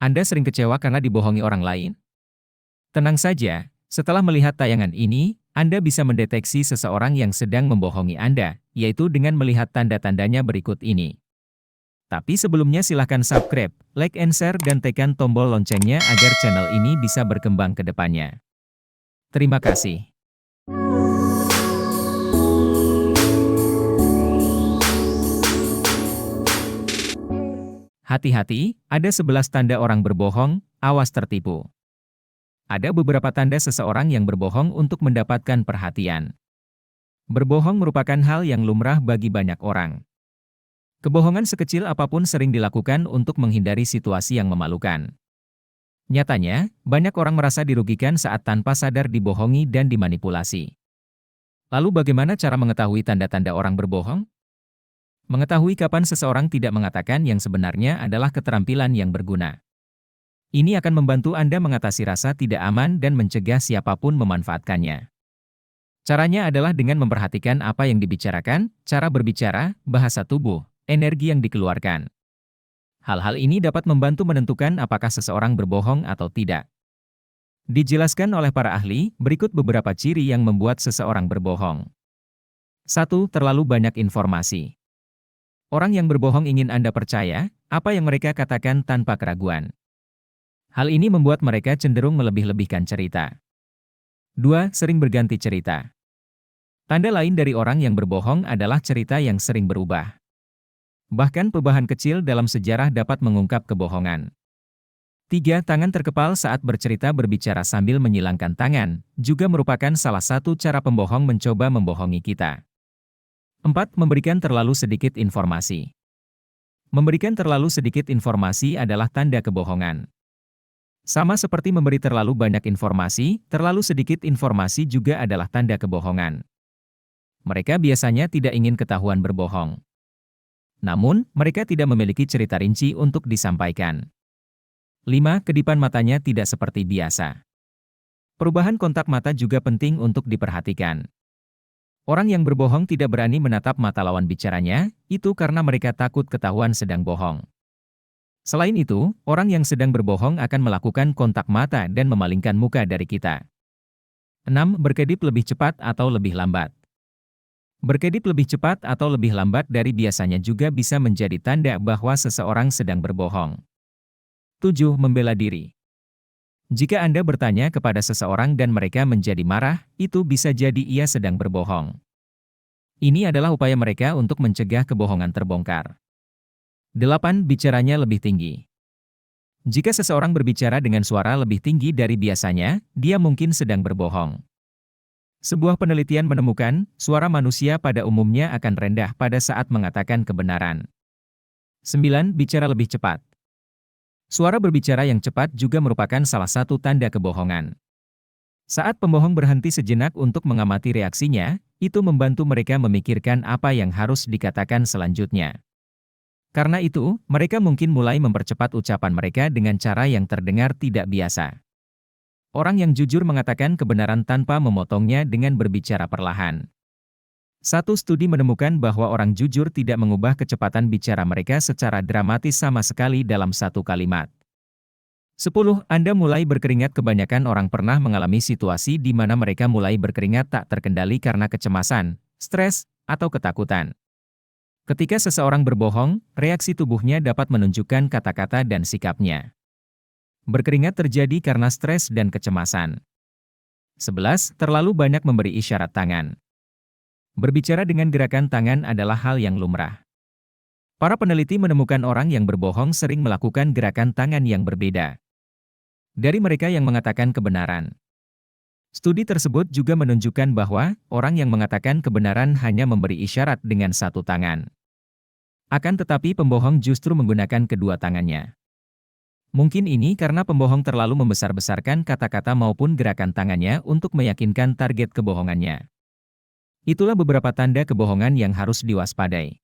Anda sering kecewa karena dibohongi orang lain? Tenang saja, setelah melihat tayangan ini, Anda bisa mendeteksi seseorang yang sedang membohongi Anda, yaitu dengan melihat tanda-tandanya berikut ini. Tapi sebelumnya silahkan subscribe, like and share dan tekan tombol loncengnya agar channel ini bisa berkembang ke depannya. Terima kasih. Hati-hati, ada 11 tanda orang berbohong, awas tertipu. Ada beberapa tanda seseorang yang berbohong untuk mendapatkan perhatian. Berbohong merupakan hal yang lumrah bagi banyak orang. Kebohongan sekecil apapun sering dilakukan untuk menghindari situasi yang memalukan. Nyatanya, banyak orang merasa dirugikan saat tanpa sadar dibohongi dan dimanipulasi. Lalu bagaimana cara mengetahui tanda-tanda orang berbohong? Mengetahui kapan seseorang tidak mengatakan yang sebenarnya adalah keterampilan yang berguna. Ini akan membantu Anda mengatasi rasa tidak aman dan mencegah siapapun memanfaatkannya. Caranya adalah dengan memperhatikan apa yang dibicarakan, cara berbicara, bahasa tubuh, energi yang dikeluarkan. Hal-hal ini dapat membantu menentukan apakah seseorang berbohong atau tidak. Dijelaskan oleh para ahli, berikut beberapa ciri yang membuat seseorang berbohong. 1. Terlalu banyak informasi. Orang yang berbohong ingin Anda percaya apa yang mereka katakan tanpa keraguan. Hal ini membuat mereka cenderung melebih-lebihkan cerita. 2. Sering berganti cerita. Tanda lain dari orang yang berbohong adalah cerita yang sering berubah. Bahkan perubahan kecil dalam sejarah dapat mengungkap kebohongan. 3. Tangan terkepal saat bercerita. Berbicara sambil menyilangkan tangan juga merupakan salah satu cara pembohong mencoba membohongi kita. 4. Memberikan terlalu sedikit informasi. Memberikan terlalu sedikit informasi adalah tanda kebohongan. Sama seperti memberi terlalu banyak informasi, terlalu sedikit informasi juga adalah tanda kebohongan. Mereka biasanya tidak ingin ketahuan berbohong. Namun, mereka tidak memiliki cerita rinci untuk disampaikan. 5. Kedipan matanya tidak seperti biasa. Perubahan kontak mata juga penting untuk diperhatikan. Orang yang berbohong tidak berani menatap mata lawan bicaranya, itu karena mereka takut ketahuan sedang bohong. Selain itu, orang yang sedang berbohong akan melakukan kontak mata dan memalingkan muka dari kita. 6. Berkedip lebih cepat atau lebih lambat. Berkedip lebih cepat atau lebih lambat dari biasanya juga bisa menjadi tanda bahwa seseorang sedang berbohong. 7. Membela diri. Jika Anda bertanya kepada seseorang dan mereka menjadi marah, itu bisa jadi ia sedang berbohong. Ini adalah upaya mereka untuk mencegah kebohongan terbongkar. 8. Bicaranya lebih tinggi. Jika seseorang berbicara dengan suara lebih tinggi dari biasanya, dia mungkin sedang berbohong. Sebuah penelitian menemukan, suara manusia pada umumnya akan rendah pada saat mengatakan kebenaran. 9. Bicara lebih cepat. Suara berbicara yang cepat juga merupakan salah satu tanda kebohongan. Saat pembohong berhenti sejenak untuk mengamati reaksinya, itu membantu mereka memikirkan apa yang harus dikatakan selanjutnya. Karena itu, mereka mungkin mulai mempercepat ucapan mereka dengan cara yang terdengar tidak biasa. Orang yang jujur mengatakan kebenaran tanpa memotongnya dengan berbicara perlahan. Satu studi menemukan bahwa orang jujur tidak mengubah kecepatan bicara mereka secara dramatis sama sekali dalam satu kalimat. 10. Anda mulai berkeringat. Kebanyakan orang pernah mengalami situasi di mana mereka mulai berkeringat tak terkendali karena kecemasan, stres, atau ketakutan. Ketika seseorang berbohong, reaksi tubuhnya dapat menunjukkan kata-kata dan sikapnya. Berkeringat terjadi karena stres dan kecemasan. 11. Terlalu banyak memberi isyarat tangan. Berbicara dengan gerakan tangan adalah hal yang lumrah. Para peneliti menemukan orang yang berbohong sering melakukan gerakan tangan yang berbeda dari mereka yang mengatakan kebenaran. Studi tersebut juga menunjukkan bahwa orang yang mengatakan kebenaran hanya memberi isyarat dengan satu tangan. Akan tetapi pembohong justru menggunakan kedua tangannya. Mungkin ini karena pembohong terlalu membesar-besarkan kata-kata maupun gerakan tangannya untuk meyakinkan target kebohongannya. Itulah beberapa tanda kebohongan yang harus diwaspadai.